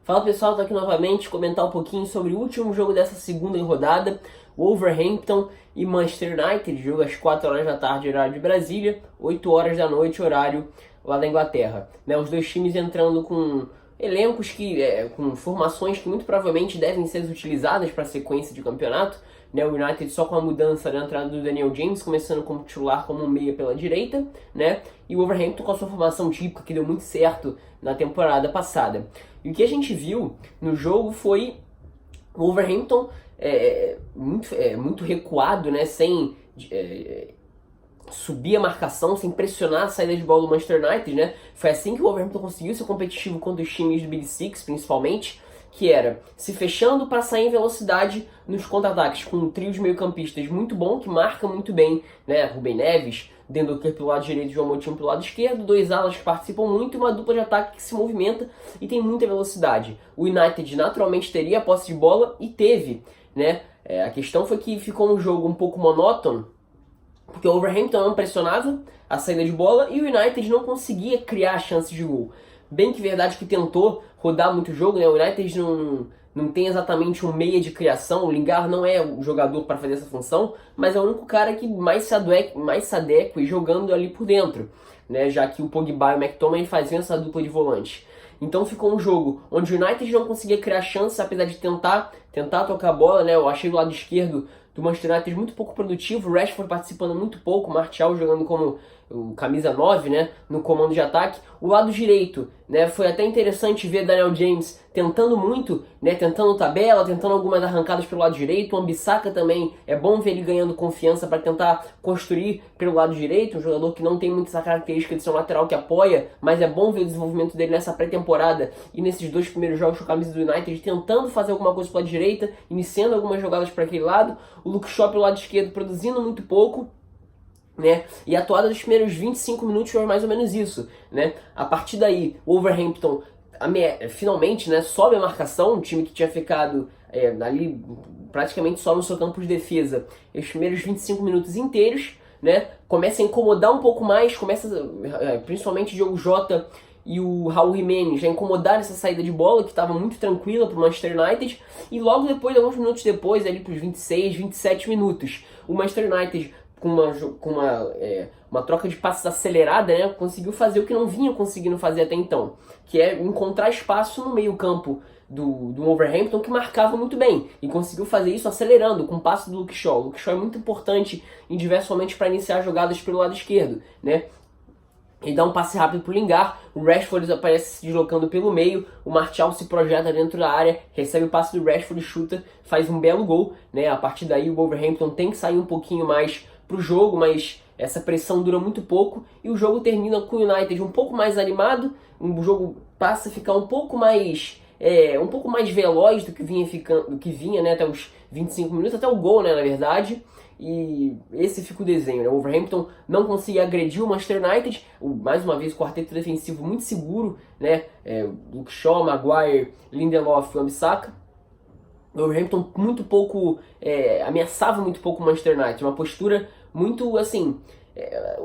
Fala pessoal, tô aqui novamente comentar um pouquinho sobre o último jogo dessa segunda rodada, Wolverhampton e Manchester United, jogo às 4 horas da tarde, horário de Brasília, 8 horas da noite, horário lá da Inglaterra. Os dois times entrando com elencos com formações que muito provavelmente devem ser utilizadas para a sequência de campeonato. O United só com a mudança da entrada do Daniel James, começando como titular, como um meia pela direita, e o Wolverhampton com a sua formação típica, que deu muito certo na temporada passada. E o que a gente viu no jogo foi o Wolverhampton muito recuado, sem subir a marcação, sem pressionar a saída de bola do Manchester United, Foi assim que o Wolverhampton conseguiu ser competitivo contra os times do Big Six, principalmente, que era se fechando para sair em velocidade nos contra-ataques, com um trio de meio-campistas muito bom, que marca muito bem, Rubem Neves, Dendoncker pelo lado direito e João Moutinho pelo lado esquerdo, dois alas que participam muito e uma dupla de ataque que se movimenta e tem muita velocidade. O United naturalmente teria a posse de bola e teve, A questão foi que ficou um jogo um pouco monótono, porque o Wolverhampton não pressionava a saída de bola e o United não conseguia criar chances de gol. Bem que verdade que tentou rodar muito o jogo, O United não tem exatamente um meia de criação, o Lingard não é o jogador para fazer essa função, mas é o único cara que mais se adequa jogando ali por dentro, Já que o Pogba e o McTominay faziam essa dupla de volante. Então ficou um jogo onde o United não conseguia criar chances, apesar de tentar tocar a bola, Eu achei o lado esquerdo do Manchester United muito pouco produtivo, o Rashford participando muito pouco, o Martial jogando como o camisa 9, no comando de ataque. O lado direito, foi até interessante ver Daniel James tentando muito, tentando tabela, tentando algumas arrancadas pelo lado direito. O Wan-Bissaka também, é bom ver ele ganhando confiança para tentar construir pelo lado direito, um jogador que não tem muito essa característica de ser um lateral que apoia, mas é bom ver o desenvolvimento dele nessa pré-temporada e nesses dois primeiros jogos com a camisa do United, tentando fazer alguma coisa pelo lado direita, iniciando algumas jogadas para aquele lado. O Luke Shaw pelo lado esquerdo produzindo muito pouco, E a atuada dos primeiros 25 minutos foi mais ou menos isso, A partir daí, o Wolverhampton finalmente, sobe a marcação, um time que tinha ficado ali praticamente só no seu campo de defesa os primeiros 25 minutos inteiros, Começa a incomodar um pouco mais, principalmente o Diogo Jota e o Raul Jimenez já incomodaram essa saída de bola, que estava muito tranquila para o Manchester United, e logo depois, alguns minutos depois, ali para os 26, 27 minutos, o Manchester United com uma troca de passes acelerada, conseguiu fazer o que não vinha conseguindo fazer até então, que é encontrar espaço no meio campo do Wolverhampton, que marcava muito bem, e conseguiu fazer isso acelerando com o passe do Luke Shaw. O Luke Shaw é muito importante em diversos momentos para iniciar jogadas pelo lado esquerdo, Ele dá um passe rápido pro Lingard, o Rashford aparece se deslocando pelo meio, o Martial se projeta dentro da área, recebe o passe do Rashford, chuta, faz um belo gol, A partir daí o Wolverhampton tem que sair um pouquinho mais pro jogo, mas essa pressão dura muito pouco e o jogo termina com o United um pouco mais animado, o jogo passa a ficar um pouco mais veloz do que vinha, até os 25 minutos, até o gol, na verdade. E esse fica o desenho, O Wolverhampton não conseguia agredir o Manchester United, mais uma vez o quarteto defensivo muito seguro, Luke Shaw, Maguire, Lindelof e Wan-Bissaka. O Wolverhampton muito pouco, ameaçava muito pouco o Manchester United, uma postura muito assim,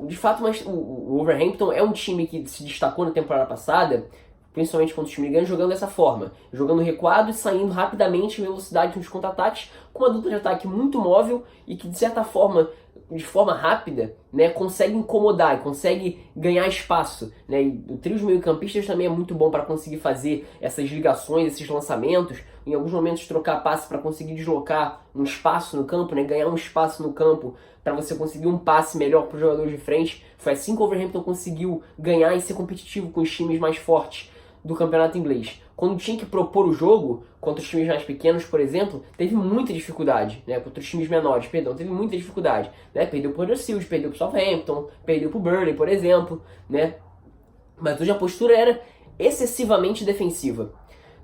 de fato o Wolverhampton é um time que se destacou na temporada passada, principalmente contra o time ganha, jogando dessa forma, jogando recuado e saindo rapidamente em velocidade nos contra-ataques, com uma dupla de ataque muito móvel e que de certa forma, de forma rápida, consegue incomodar e consegue ganhar espaço, E o trio de meio-campistas também é muito bom para conseguir fazer essas ligações, esses lançamentos, em alguns momentos trocar passe para conseguir deslocar um espaço no campo, ganhar um espaço no campo para você conseguir um passe melhor para os jogadores de frente. Foi assim que o Wolverhampton conseguiu ganhar e ser competitivo com os times mais fortes do campeonato inglês. Quando tinha que propor o jogo contra os times mais pequenos, por exemplo, teve muita dificuldade, contra os times menores, teve muita dificuldade, Perdeu pro Huddersfield, perdeu pro Southampton, perdeu pro Burnley, por exemplo, Mas hoje a postura era excessivamente defensiva.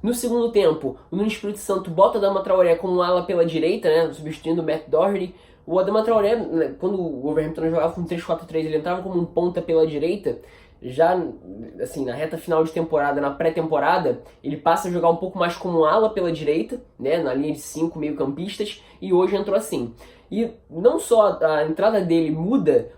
No segundo tempo, o Nuno Espírito Santo bota o Adama Traoré como ala pela direita, substituindo o Matt Doherty. O Adama Traoré, quando o Wolverhampton jogava com 3-4-3, ele entrava como um ponta pela direita, já assim, na reta final de temporada, na pré-temporada, ele passa a jogar um pouco mais como ala pela direita, né, na linha de 5 meio-campistas, e hoje entrou assim. E não só a entrada dele muda,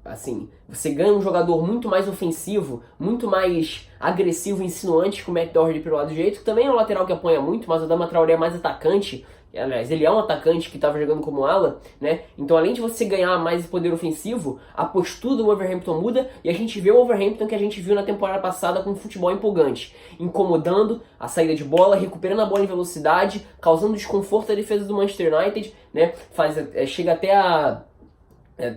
assim, você ganha um jogador muito mais ofensivo, muito mais agressivo e insinuante que o Matt Doherty pelo lado direito, que também é um lateral que apanha muito, mas o Adama Traoré é mais atacante. Aliás, ele é um atacante que estava jogando como ala, né? Então, além de você ganhar mais poder ofensivo, a postura do Wolverhampton muda e a gente vê o Wolverhampton que a gente viu na temporada passada com um futebol empolgante, incomodando a saída de bola, recuperando a bola em velocidade, causando desconforto à defesa do Manchester United, né? Chega até a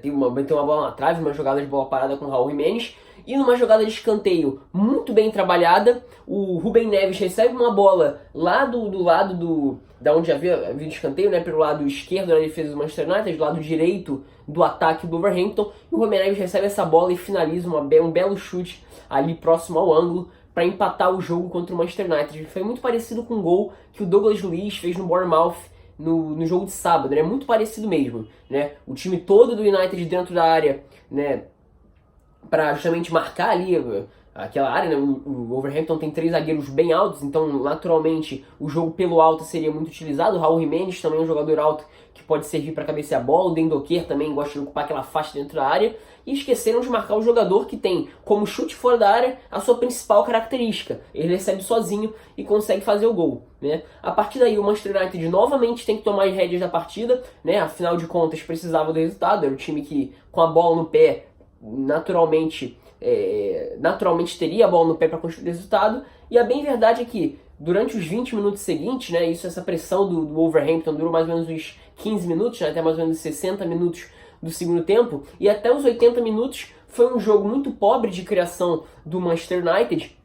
ter uma bola na trave, uma jogada de bola parada com o Raul Jimenez. E numa jogada de escanteio muito bem trabalhada, o Ruben Neves recebe uma bola lá do lado da onde havia escanteio, né, pelo lado esquerdo da defesa do Manchester United, do lado direito do ataque do Wolverhampton. E o Ruben Neves recebe essa bola e finaliza um belo chute ali próximo ao ângulo para empatar o jogo contra o Manchester United. Foi muito parecido com o gol que o Douglas Luiz fez no Bournemouth no jogo de sábado, né? Muito parecido mesmo, né? O time todo do United dentro da área, né, para justamente marcar ali aquela área, né? O Wolverhampton tem 3 zagueiros bem altos, então naturalmente o jogo pelo alto seria muito utilizado. O Raul Jimenez também é um jogador alto que pode servir para cabecear a bola. O Dendoquer também gosta de ocupar aquela faixa dentro da área. E esqueceram de marcar o jogador que tem como chute fora da área a sua principal característica. Ele recebe sozinho e consegue fazer o gol, né? A partir daí o Manchester United novamente tem que tomar as rédeas da partida, né? Afinal de contas precisava do resultado, era o time que com a bola no pé naturalmente teria a bola no pé para construir o resultado. E a bem verdade é que durante os 20 minutos seguintes, né, essa pressão do Wolverhampton durou mais ou menos uns 15 minutos, né, até mais ou menos 60 minutos do segundo tempo, e até os 80 minutos foi um jogo muito pobre de criação do Manchester United,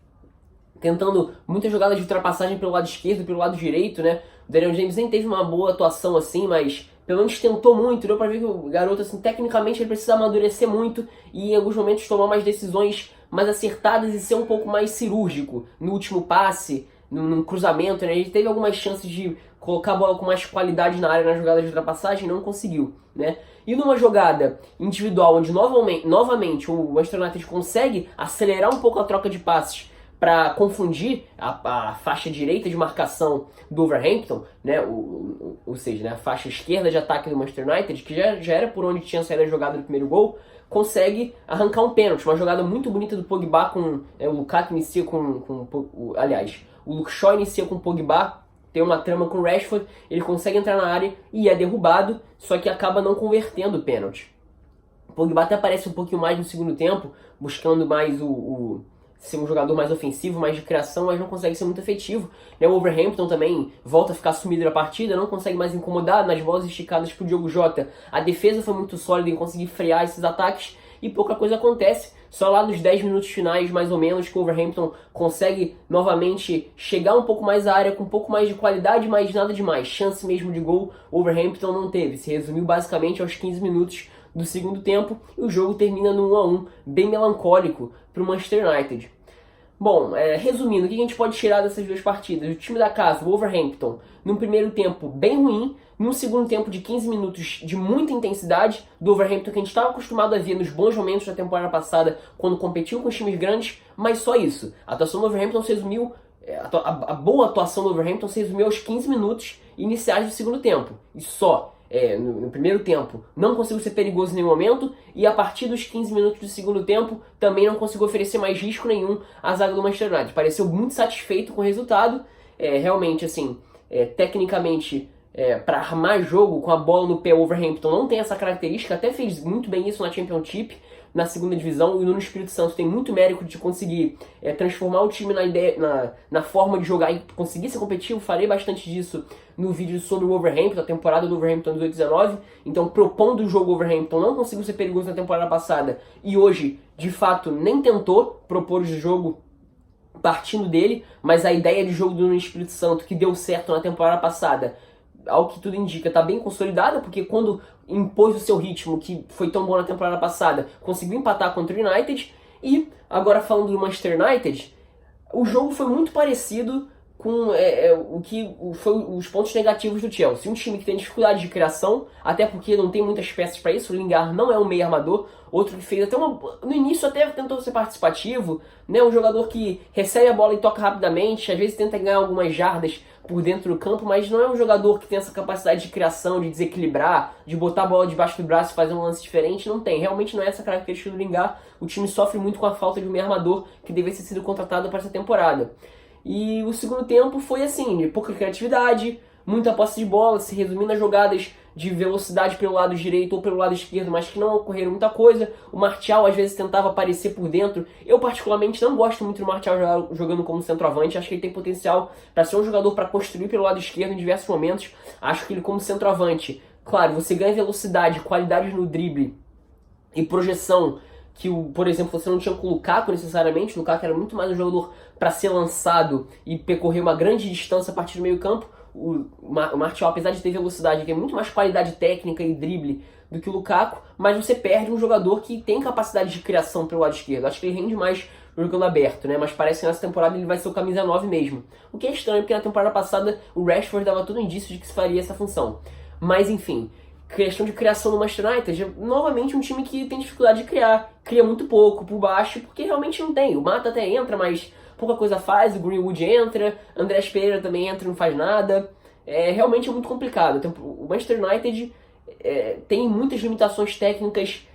tentando muitas jogadas de ultrapassagem pelo lado esquerdo e pelo lado direito, né? O Daniel James nem teve uma boa atuação assim, mas pelo menos tentou muito, deu pra ver que o garoto, assim, tecnicamente ele precisa amadurecer muito e em alguns momentos tomar mais decisões mais acertadas e ser um pouco mais cirúrgico no último passe, num cruzamento, né? Ele teve algumas chances de colocar a bola com mais qualidade na área na jogada de ultrapassagem, não conseguiu, né? E numa jogada individual onde novamente o Manchester United consegue acelerar um pouco a troca de passes para confundir a faixa direita de marcação do Wolverhampton, né? Ou seja, né, a faixa esquerda de ataque do Manchester United, que já era por onde tinha saído a jogada do primeiro gol, consegue arrancar um pênalti. Uma jogada muito bonita do Pogba com o Lukaku inicia aliás, o Luke Shaw inicia com o Pogba, tem uma trama com o Rashford, ele consegue entrar na área e é derrubado, só que acaba não convertendo o pênalti. O Pogba até aparece um pouquinho mais no segundo tempo, buscando mais ser um jogador mais ofensivo, mais de criação, mas não consegue ser muito efetivo. O Wolverhampton também volta a ficar sumido na partida, não consegue mais incomodar nas bolas esticadas pro Diogo Jota. A defesa foi muito sólida em conseguir frear esses ataques e pouca coisa acontece. Só lá nos 10 minutos finais, mais ou menos, que o Wolverhampton consegue novamente chegar um pouco mais à área, com um pouco mais de qualidade, mas nada demais. Chance mesmo de gol, o Wolverhampton não teve. Se resumiu basicamente aos 15 minutos do segundo tempo e o jogo termina no 1-1, bem melancólico para o Manchester United. Bom, resumindo, o que a gente pode tirar dessas duas partidas? O time da casa, o Wolverhampton, num primeiro tempo bem ruim, num segundo tempo de 15 minutos de muita intensidade, do Wolverhampton que a gente estava acostumado a ver nos bons momentos da temporada passada, quando competiu com os times grandes, mas só isso. A atuação do Wolverhampton se resumiu, a boa atuação do Wolverhampton se resumiu aos 15 minutos iniciais do segundo tempo, e só. No primeiro tempo não conseguiu ser perigoso em nenhum momento e a partir dos 15 minutos do segundo tempo também não conseguiu oferecer mais risco nenhum à zaga do Manchester United. Pareceu muito satisfeito com o resultado, realmente assim, tecnicamente, para armar jogo com a bola no pé, o Wolverhampton não tem essa característica, até fez muito bem isso na Championship, na segunda divisão, e o Nuno Espírito Santo tem muito mérito de conseguir transformar o time na forma de jogar e conseguir ser competitivo. Farei bastante disso no vídeo sobre o Wolverhampton, a temporada do Wolverhampton 2019. Então, propondo o jogo, o Wolverhampton não conseguiu ser perigoso na temporada passada e hoje, de fato, nem tentou propor o jogo partindo dele, mas a ideia de jogo do Nuno Espírito Santo, que deu certo na temporada passada, ao que tudo indica, está bem consolidada, porque quando impôs o seu ritmo, que foi tão bom na temporada passada, conseguiu empatar contra o United. E agora falando do Manchester United, o jogo foi muito parecido com foi os pontos negativos do Chelsea. Um time que tem dificuldade de criação, até porque não tem muitas peças para isso. O Lingard não é um meio armador, outro que fez até no início até tentou ser participativo, né? Um jogador que recebe a bola e toca rapidamente, às vezes tenta ganhar algumas jardas por dentro do campo, mas não é um jogador que tem essa capacidade de criação, de desequilibrar, de botar a bola debaixo do braço e fazer um lance diferente. Não tem, realmente não é essa característica do Lingard. O time sofre muito com a falta de um meio armador que deveria ter sido contratado para essa temporada. E o segundo tempo foi assim, de pouca criatividade, muita posse de bola, se resumindo a jogadas de velocidade pelo lado direito ou pelo lado esquerdo, mas que não ocorreram muita coisa. O Martial às vezes tentava aparecer por dentro. Eu particularmente não gosto muito do Martial jogando como centroavante, acho que ele tem potencial para ser um jogador para construir pelo lado esquerdo em diversos momentos. Acho que ele como centroavante, claro, você ganha velocidade, qualidade no drible e projeção, que, por exemplo, você não tinha com o Lukaku necessariamente. O Lukaku era muito mais um jogador para ser lançado e percorrer uma grande distância a partir do meio campo. O Martial, apesar de ter velocidade, tem muito mais qualidade técnica e drible do que o Lukaku, mas você perde um jogador que tem capacidade de criação pelo lado esquerdo. Acho que ele rende mais jogando aberto, né? Mas parece que nessa temporada ele vai ser o camisa 9 mesmo. O que é estranho, porque na temporada passada o Rashford dava todo indício de que se faria essa função. Mas enfim, questão de criação no Manchester United, novamente um time que tem dificuldade de criar. Cria muito pouco por baixo, porque realmente não tem. O Mata até entra, mas pouca coisa faz. O Greenwood entra, Andrés Pereira também entra e não faz nada. Realmente é muito complicado. O Manchester United tem muitas limitações técnicas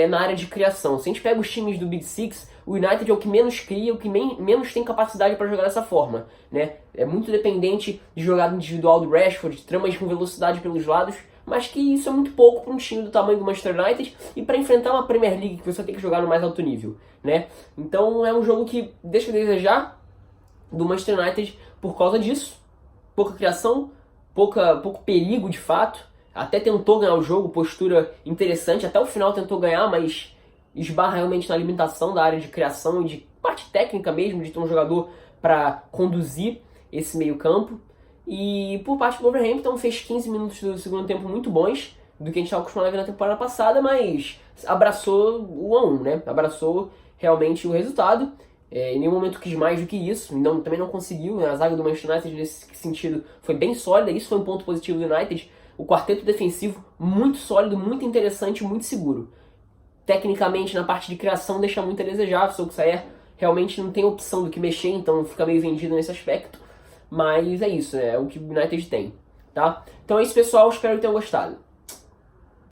na área de criação. Se a gente pega os times do Big Six, o United é o que menos cria, o que menos tem capacidade para jogar dessa forma, né? É muito dependente de jogada individual do Rashford, de tramas com velocidade pelos lados, mas que isso é muito pouco para um time do tamanho do Manchester United e para enfrentar uma Premier League que você tem que jogar no mais alto nível, né? Então é um jogo que deixa a desejar do Manchester United por causa disso. Pouca criação, pouco perigo de fato. Até tentou ganhar o jogo, postura interessante, até o final tentou ganhar, mas esbarra realmente na limitação da área de criação e de parte técnica mesmo, de ter um jogador para conduzir esse meio campo. E por parte do Wolverhampton, fez 15 minutos do segundo tempo muito bons, do que a gente estava acostumado a ver na temporada passada, mas abraçou o 1-1, né? Abraçou realmente o resultado. Em nenhum momento quis mais do que isso, também não conseguiu, né? A zaga do Manchester United nesse sentido foi bem sólida, isso foi um ponto positivo do United. O quarteto defensivo muito sólido, muito interessante, muito seguro. Tecnicamente, na parte de criação, deixa muito a desejar. O Solskjaer realmente não tem opção do que mexer, então fica meio vendido nesse aspecto. Mas é isso, é o que o United tem, tá? Então é isso, pessoal, espero que tenham gostado.